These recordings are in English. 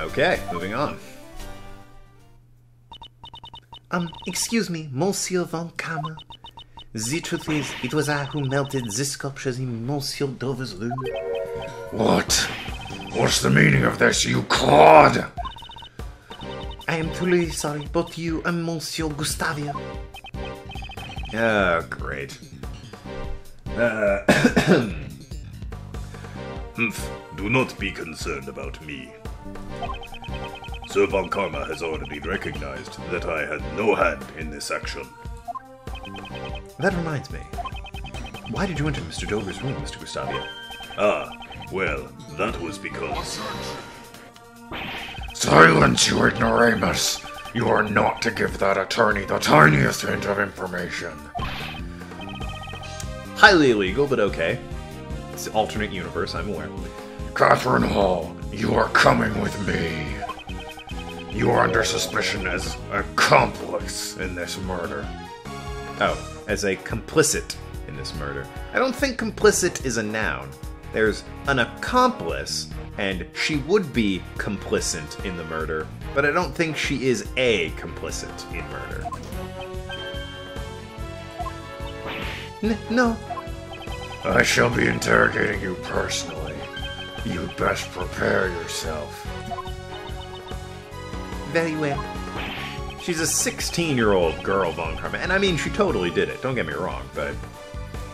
Okay, moving on. Excuse me, Monsieur von Kammer. The truth is, it was I who melted this sculpture in Monsieur Dover's room. What? What's the meaning of this, you clod? I am truly sorry, both you and Monsieur Gustavia. Oh, great. Do not be concerned about me. Sir von Karma has already recognized that I had no hand in this action. That reminds me. Why did you enter Mr. Dover's room, Mr. Gustavia? Ah, well, that was because... Silence, you ignoramus! You are not to give that attorney the tiniest hint of information. Highly illegal, but okay. It's an alternate universe, I'm aware. Catherine Hall, you are coming with me. You are under suspicion as accomplice in this murder. Oh, as a complicit in this murder. I don't think complicit is a noun. There's an accomplice, and she would be complicit in the murder, but I don't think she is a complicit in murder. No. I shall be interrogating you personally. You best prepare yourself. Very well. She's a 16-year-old girl, Von Karma, and I mean, she totally did it, don't get me wrong, but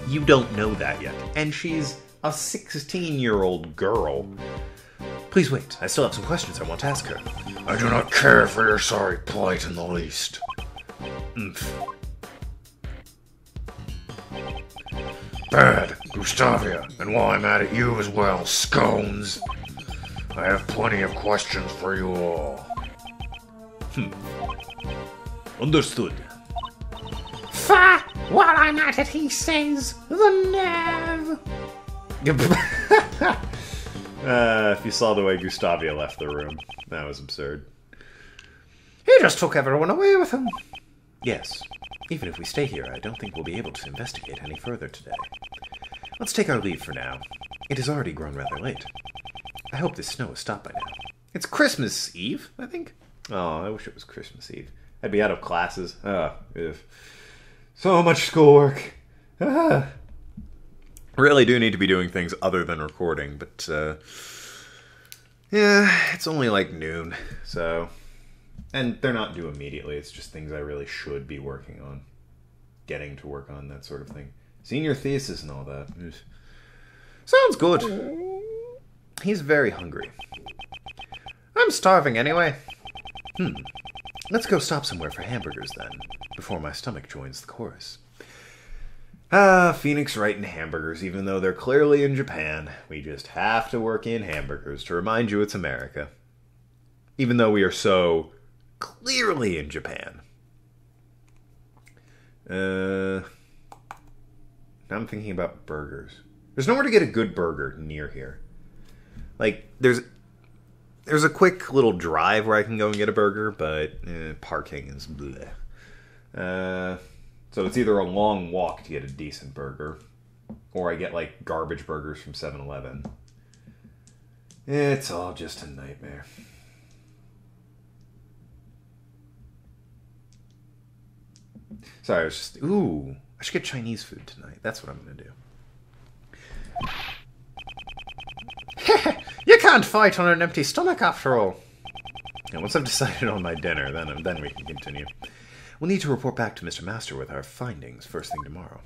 you don't know that yet. And she's a 16-year-old girl. Please wait, I still have some questions I want to ask her. I do not care for your sorry plight in the least. Bad, Gustavia, and while I'm at it, you as well, scones. I have plenty of questions for you all. Understood. Fa! While I'm at it, he says, the nerve! If you saw the way Gustavia left the room, that was absurd. He just took everyone away with him. Yes. Even if we stay here, I don't think we'll be able to investigate any further today. Let's take our leave for now. It has already grown rather late. I hope this snow has stopped by now. It's Christmas Eve, I think? Oh, I wish it was Christmas Eve. I'd be out of classes. So much schoolwork. Really do need to be doing things other than recording, but, yeah, it's only like noon, so... And they're not due immediately, it's just things I really should be working on. Getting to work on, that sort of thing. Senior thesis and all that. Sounds good. He's very hungry. I'm starving anyway. Let's go stop somewhere for hamburgers then, before my stomach joins the chorus. Phoenix writing hamburgers, even though they're clearly in Japan. We just have to work in hamburgers to remind you it's America. Even though we are so clearly in Japan. Now I'm thinking about burgers. There's nowhere to get a good burger near here. Like, there's a quick little drive where I can go and get a burger, but parking is bleh. So it's either a long walk to get a decent burger, or I get, like, garbage burgers from 7-Eleven. It's all just a nightmare. Sorry, I was just... Ooh, I should get Chinese food tonight. That's what I'm going to do. You can't fight on an empty stomach, after all. And once I've decided on my dinner, then we can continue. We'll need to report back to Mr. Master with our findings first thing tomorrow.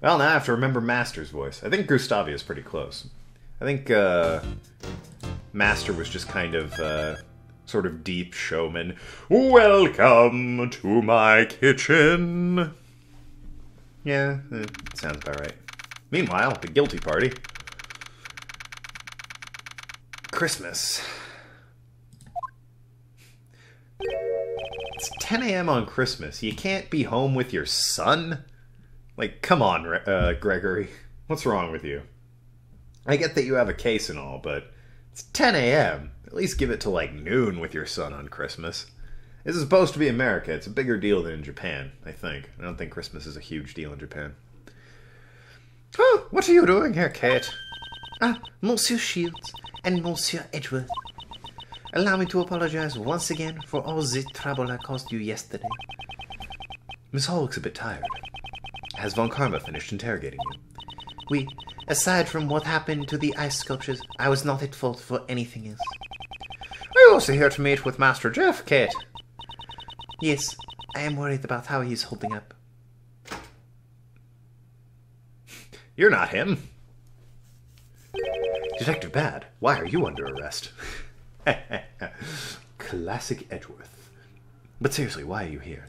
Well, now I have to remember Master's voice. I think Gustavia is pretty close. I think Master was just kind of sort of deep showman. Welcome to my kitchen. Yeah, sounds about right. Meanwhile, the guilty party. Christmas. It's 10 a.m. on Christmas. You can't be home with your son? Like, come on, Gregory. What's wrong with you? I get that you have a case and all, but it's 10 a.m. At least give it to, like, noon with your son on Christmas. This is supposed to be America. It's a bigger deal than in Japan, I think. I don't think Christmas is a huge deal in Japan. Oh, what are you doing here, Kate? Monsieur Shields and Monsieur Edgeworth. Allow me to apologize once again for all the trouble I caused you yesterday. Miss Hall looks a bit tired. Has Von Karma finished interrogating you? Aside from what happened to the ice sculptures, I was not at fault for anything else. Are you also here to meet with Master Jeff, Kate? Yes, I am worried about how he's holding up. You're not him. Detective Bad, why are you under arrest? Classic Edgeworth. But seriously, why are you here?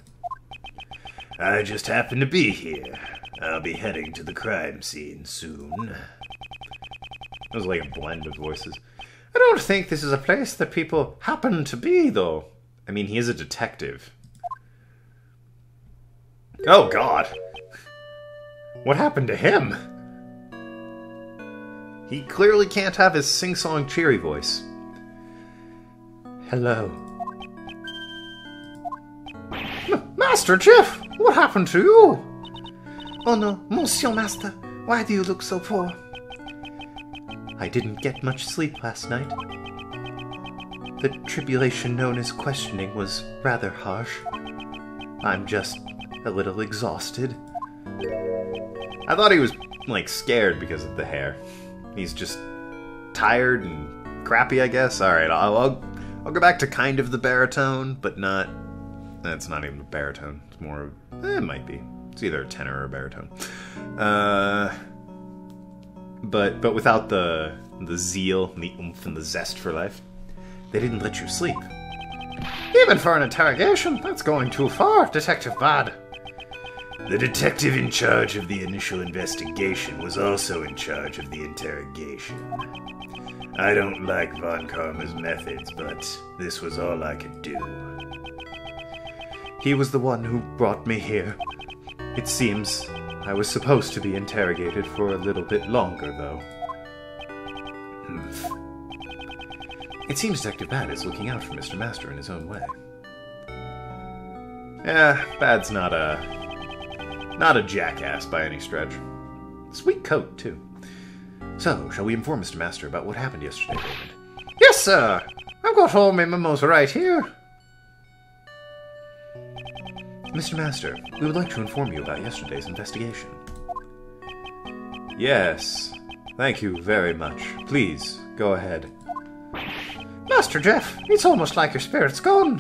I just happen to be here. I'll be heading to the crime scene soon. It was like a blend of voices. I don't think this is a place that people happen to be, though. I mean, he is a detective. Oh, God. What happened to him? He clearly can't have his sing-song cheery voice. Hello. Master Jeff, what happened to you? Oh no, Monsieur Master, why do you look so poor? I didn't get much sleep last night. The tribulation known as questioning was rather harsh. I'm just a little exhausted. I thought he was, like, scared because of the hair. He's just tired and crappy, I guess. Alright, I'll go back to kind of the baritone, but not... That's not even a baritone. It's more of... it might be. It's either a tenor or a baritone. But without the zeal, and the oomph, and the zest for life. They didn't let you sleep. Even for an interrogation, that's going too far, Detective Bad. The detective in charge of the initial investigation was also in charge of the interrogation. I don't like Von Karma's methods, but this was all I could do. He was the one who brought me here. It seems I was supposed to be interrogated for a little bit longer, though. It seems Detective Bad is looking out for Mr. Master in his own way. Yeah, Bad's not a jackass by any stretch. Sweet coat, too. So, shall we inform Mr. Master about what happened yesterday, David? Yes, sir! I've got all my memos right here. Mr. Master, we would like to inform you about yesterday's investigation. Yes, thank you very much. Please, go ahead. Master Jeff, it's almost like your spirit's gone.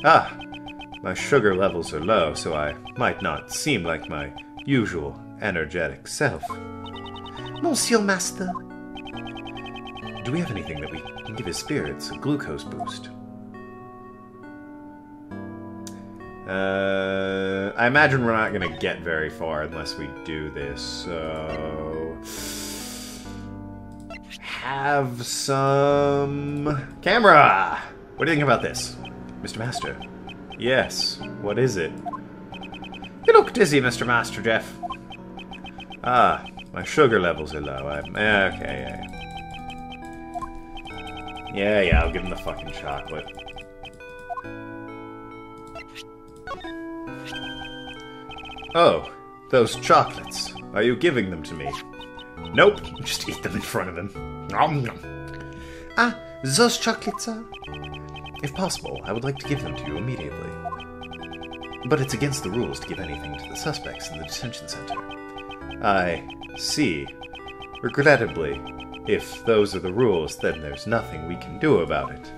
Ah, my sugar levels are low, so I might not seem like my usual energetic self. Monsieur Master. Do we have anything that we can give his spirits a glucose boost? I imagine we're not going to get very far unless we do this, so... Have some... Camera! What do you think about this? Mr. Master? Yes, what is it? You look dizzy, Mr. Master Jeff. Ah, my sugar levels are low. Okay, yeah, I'll give him the fucking chocolate. Oh, those chocolates. Are you giving them to me? Nope, just eat them in front of him. Nom, nom. Ah, those chocolates are... If possible, I would like to give them to you immediately. But it's against the rules to give anything to the suspects in the detention center. I see. Regrettably, if those are the rules, then there's nothing we can do about it.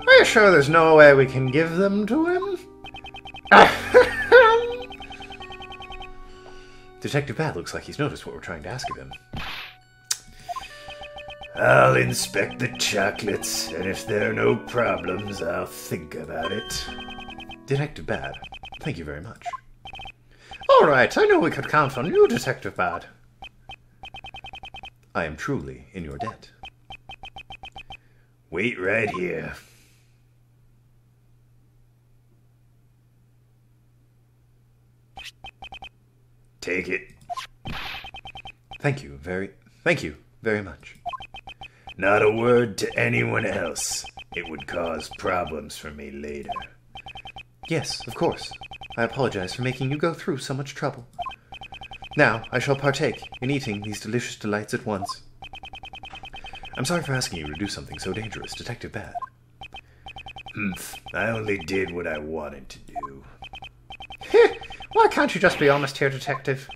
Are you sure there's no way we can give them to him? Detective Bad looks like he's noticed what we're trying to ask of him. I'll inspect the chocolates, and if there are no problems, I'll think about it. Detective Bad, thank you very much. All right, I knew we could count on you, Detective Bad. I am truly in your debt. Wait right here. Take it. Thank you very much. Not a word to anyone else. It would cause problems for me later. Yes, of course. I apologize for making you go through so much trouble. Now, I shall partake in eating these delicious delights at once. I'm sorry for asking you to do something so dangerous, Detective Bad. Humph, I only did what I wanted to do. Why can't you just be honest here, Detective?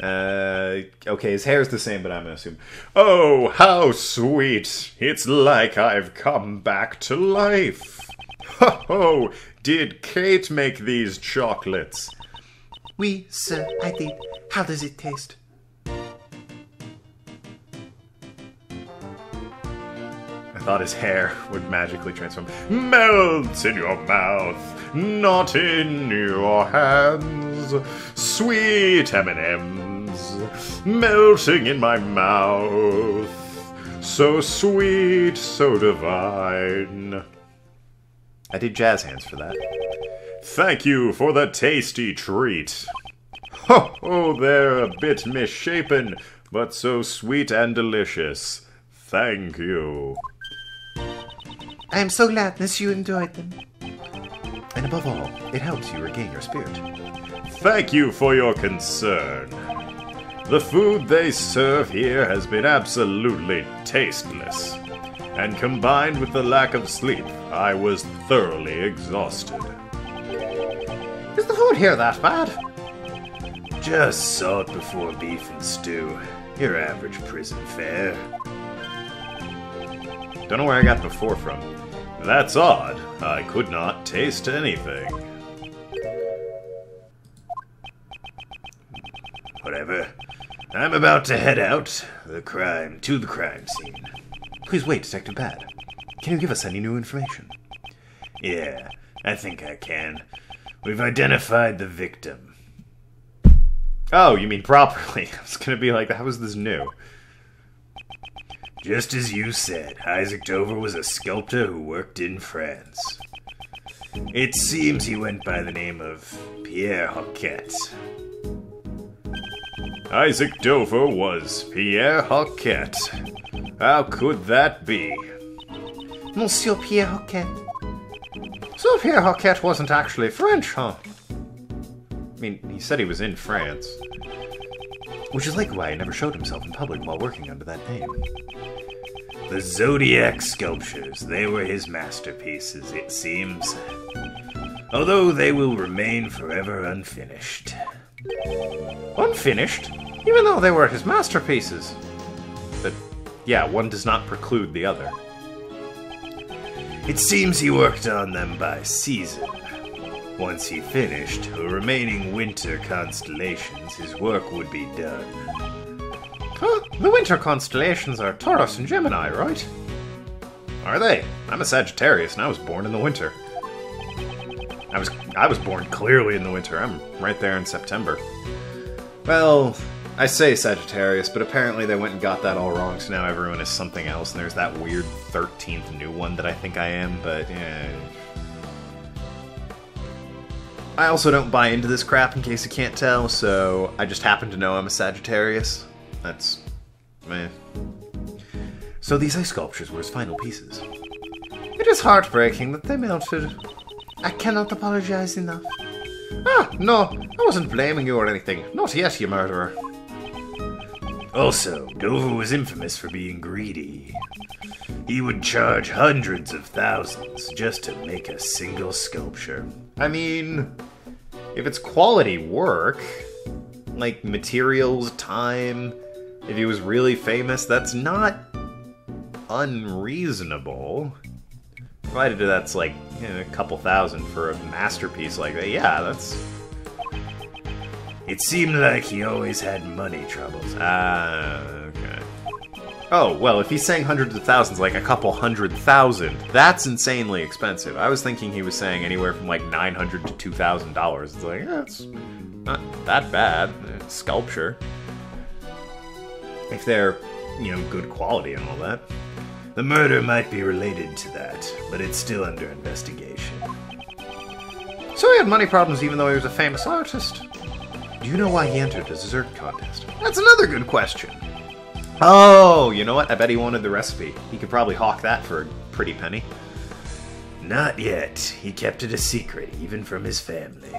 Okay, his hair's the same, but I'm gonna assume. Oh, how sweet! It's like I've come back to life. Ho ho! Did Kate make these chocolates? Oui, sir, I did. How does it taste? I thought his hair would magically transform. Melts in your mouth, not in your hands. Sweet M&Ms, melting in my mouth. So sweet, so divine. I did jazz hands for that. Thank you for the tasty treat. Ho ho, they're a bit misshapen, but so sweet and delicious. Thank you. I am so glad that you enjoyed them. And above all, it helps you regain your spirit. Thank you for your concern. The food they serve here has been absolutely tasteless. And combined with the lack of sleep, I was thoroughly exhausted. Is the food here that bad? Just salt before beef and stew. Your average prison fare. Don't know where I got before from. That's odd. I could not taste anything. Whatever. I'm about to head out. To the crime scene. Please wait, Detective Bad. Can you give us any new information? Yeah, I think I can. We've identified the victim. Oh, you mean properly. I was gonna be like, how is this new? Just as you said, Isaac Dover was a sculptor who worked in France. It seems he went by the name of Pierre Hoquet. Isaac Dover was Pierre Hoquet. How could that be? Monsieur Pierre Hoquet. So Pierre Hoquet wasn't actually French, huh? I mean, he said he was in France. Which is likely why he never showed himself in public while working under that name. The Zodiac sculptures, they were his masterpieces, it seems. Although they will remain forever unfinished. Unfinished? Even though they were his masterpieces. But, yeah, one does not preclude the other. It seems he worked on them by season. Once he finished the remaining winter constellations, his work would be done. Huh? The winter constellations are Taurus and Gemini, right? Are they? I'm a Sagittarius and I was born in the winter. I was born clearly in the winter. I'm right there in September. Well, I say Sagittarius, but apparently they went and got that all wrong, so now everyone is something else, and there's that weird 13th new one that I think I am, but yeah. I also don't buy into this crap in case you can't tell, so I just happen to know I'm a Sagittarius. That's... meh. So these ice sculptures were his final pieces. It is heartbreaking that they melted. I cannot apologize enough. Ah, no, I wasn't blaming you or anything. Not yet, you murderer. Also, Dover was infamous for being greedy. He would charge hundreds of thousands just to make a single sculpture. I mean, if it's quality work, like materials, time, if he was really famous, that's not unreasonable. Provided that's like a couple thousand for a masterpiece like that, yeah, that's... It seemed like he always had money troubles. Okay. Oh, well, if he's saying hundreds of thousands, like a couple 100,000, that's insanely expensive. I was thinking he was saying anywhere from like $900 to $2,000. It's like, yeah, it's not that bad. It's sculpture. If they're, you know, good quality and all that. The murder might be related to that, but it's still under investigation. So he had money problems even though he was a famous artist? Do you know why he entered a dessert contest? That's another good question. Oh, you know what? I bet he wanted the recipe. He could probably hawk that for a pretty penny. Not yet. He kept it a secret, even from his family.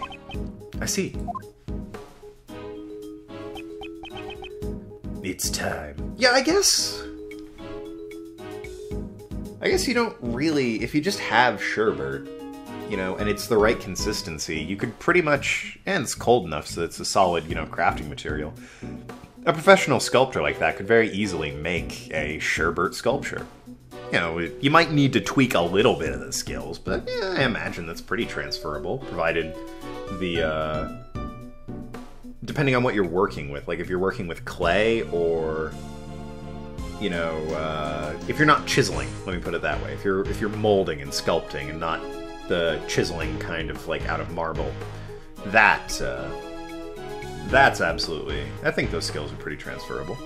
I see. The It's time. Yeah, I guess you don't really... If you just have sherbet, you know, and it's the right consistency, you could pretty much... And it's cold enough so it's a solid, you know, crafting material. A professional sculptor like that could very easily make a sherbet sculpture. You know, you might need to tweak a little bit of the skills, but yeah, I imagine that's pretty transferable, provided the... depending on what you're working with. Like, if you're working with clay or... You know, if you're not chiseling, let me put it that way. If you're molding and sculpting and not the chiseling kind of like out of marble, that's absolutely... I think those skills are pretty transferable.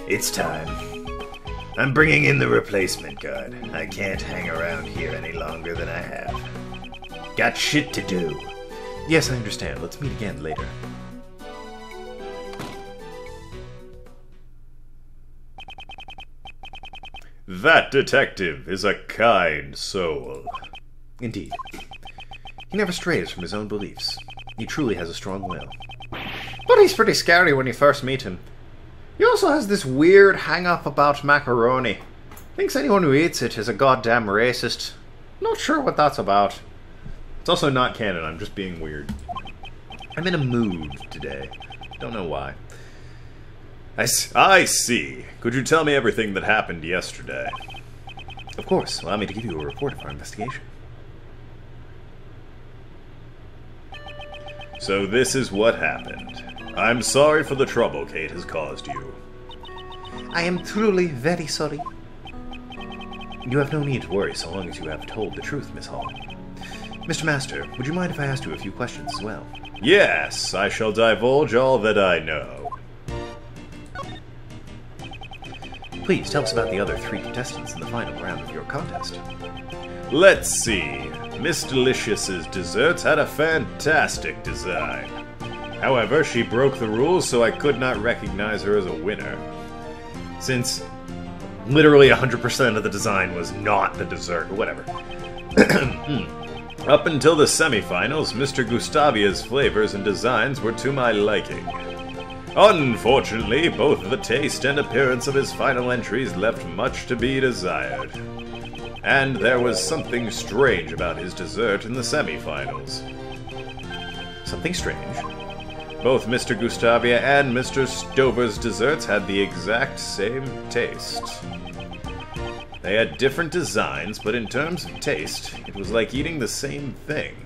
It's time. I'm bringing in the replacement guard. I can't hang around here any longer than I have. Got shit to do. Yes, I understand. Let's meet again later. That detective is a kind soul. Indeed. He never strays from his own beliefs. He truly has a strong will. But he's pretty scary when you first meet him. He also has this weird hang-up about macaroni. Thinks anyone who eats it is a goddamn racist. Not sure what that's about. It's also not canon, I'm just being weird. I'm in a mood today. Don't know why. I see. Could you tell me everything that happened yesterday? Of course. Allow me to give you a report of our investigation. So this is what happened. I'm sorry for the trouble Kate has caused you. I am truly very sorry. You have no need to worry so long as you have told the truth, Miss Hall. Mr. Master, would you mind if I asked you a few questions as well? Yes, I shall divulge all that I know. Please tell us about the other 3 contestants in the final round of your contest. Let's see. Miss Delicious's desserts had a fantastic design. However, she broke the rules, so I could not recognize her as a winner. Since literally 100% of the design was not the dessert, or whatever. Up until the semifinals, Mr. Gustavia's flavors and designs were to my liking. Unfortunately, both the taste and appearance of his final entries left much to be desired. And there was something strange about his dessert in the semifinals. Something strange? Both Mr. Gustavia and Mr. Stover's desserts had the exact same taste. They had different designs, but in terms of taste, it was like eating the same thing.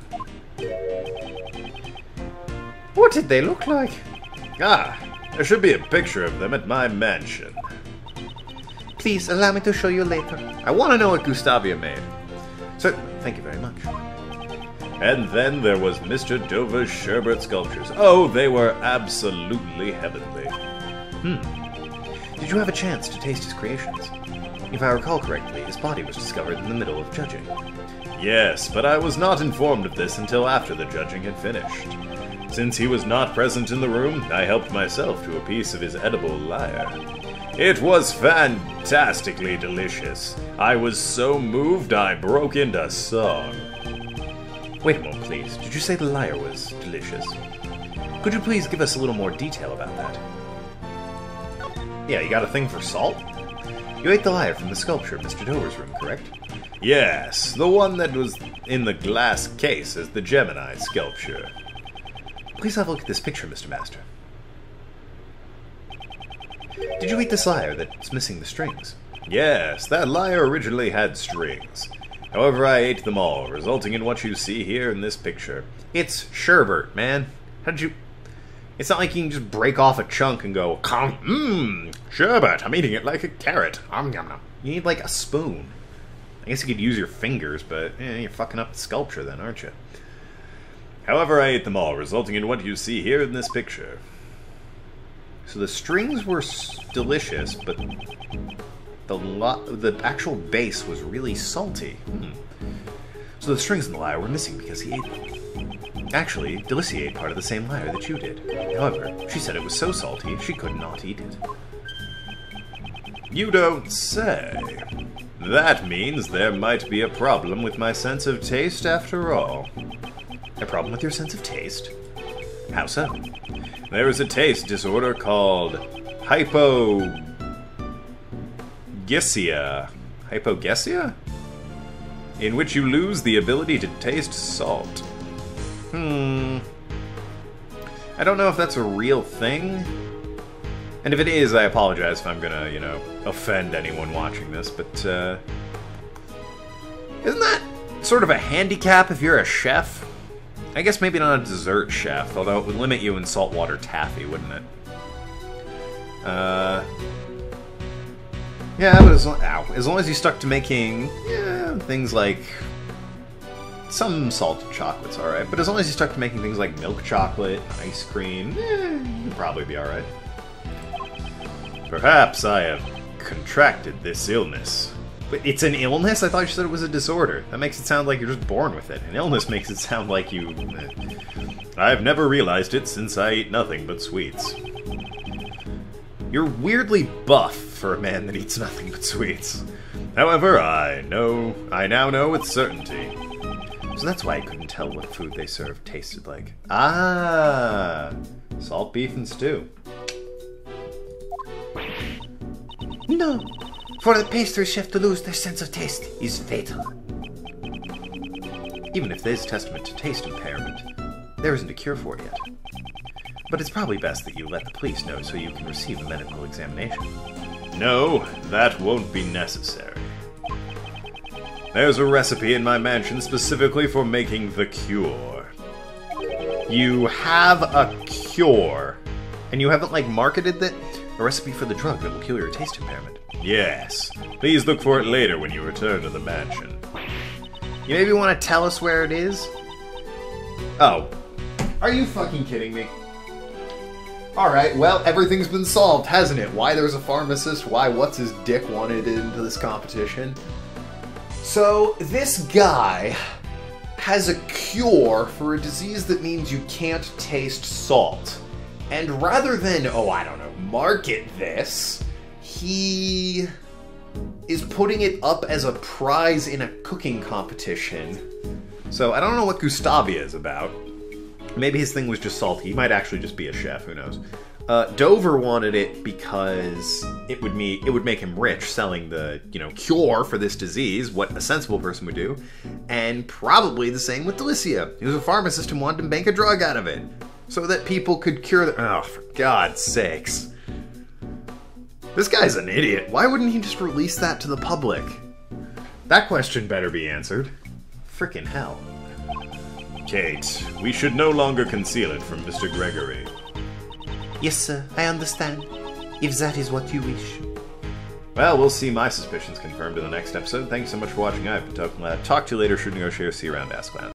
What did they look like? Ah, there should be a picture of them at my mansion. Please allow me to show you later. I want to know what Gustavia made. So, thank you very much. And then there was Mr. Dover's sherbet sculptures. Oh, they were absolutely heavenly. Did you have a chance to taste his creations? If I recall correctly, his body was discovered in the middle of judging. Yes, but I was not informed of this until after the judging had finished. Since he was not present in the room, I helped myself to a piece of his edible lyre. It was fantastically delicious. I was so moved I broke into song. Wait a moment, please. Did you say the lyre was delicious? Could you please give us a little more detail about that? Yeah, you got a thing for salt? You ate the lyre from the sculpture in Mr. Dover's room, correct? Yes, the one that was in the glass case as the Gemini sculpture. Please have a look at this picture, Mr. Master. Did you eat this lyre that's missing the strings? Yes, that lyre originally had strings. However, I ate them all, resulting in what you see here in this picture. It's sherbet, man. How did you... It's not like you can just break off a chunk and go, sherbet, I'm eating it like a carrot. You need like a spoon. I guess you could use your fingers, but you're fucking up the sculpture then, aren't you? However, I ate them all, resulting in what you see here in this picture. So the strings were delicious, but the actual base was really salty. So the strings in the lyre were missing because he ate them. Actually, Delicia ate part of the same lyre that you did. However, she said it was so salty she could not eat it. You don't say. That means there might be a problem with my sense of taste after all. A problem with your sense of taste? How so? There is a taste disorder called Hypogesia? In which you lose the ability to taste salt. I don't know if that's a real thing. And if it is, I apologize if I'm gonna, you know, offend anyone watching this, but, isn't that sort of a handicap if you're a chef? I guess maybe not a dessert chef, although it would limit you in saltwater taffy, wouldn't it? Yeah, but as long as you stuck to making, things like... Some salted chocolate's alright, but as long as you stuck to making things like milk chocolate, ice cream, you'd probably be alright. Perhaps I have contracted this illness. But it's an illness? I thought you said it was a disorder. That makes it sound like you're just born with it. An illness makes it sound like you... I've never realized it since I eat nothing but sweets. You're weirdly buff for a man that eats nothing but sweets. However, I now know with certainty. So that's why I couldn't tell what food they served tasted like. Ah! Salt beef and stew. No. For the pastry chef to lose their sense of taste is fatal. Even if there's testament to taste impairment, there isn't a cure for it yet. But it's probably best that you let the police know so you can receive a medical examination. No, that won't be necessary. There's a recipe in my mansion specifically for making the cure. You have a cure, and you haven't, like, marketed that? A recipe for the drug that will cure your taste impairment. Yes. Please look for it later when you return to the mansion. You maybe want to tell us where it is? Oh. Are you fucking kidding me? Alright, well, everything's been solved, hasn't it? Why there's a pharmacist, why what's-his-dick wanted into this competition. So, this guy has a cure for a disease that means you can't taste salt. And rather than, I don't know, market this, he is putting it up as a prize in a cooking competition. So, I don't know what Gustavia is about. Maybe his thing was just salty. He might actually just be a chef, who knows. Dover wanted it because it would make him rich selling the, cure for this disease, what a sensible person would do. And probably the same with Delicia. He was a pharmacist and wanted to make a drug out of it. So that people could cure the... Oh, for God's sakes. This guy's an idiot. Why wouldn't he just release that to the public? That question better be answered. Frickin' hell. Kate, we should no longer conceal it from Mr. Gregory. Yes, sir, I understand. If that is what you wish. Well, we'll see my suspicions confirmed in the next episode. Thanks so much for watching. I've been Tokenlad. Talk to you later. Shooting, go share. See you around, Askland.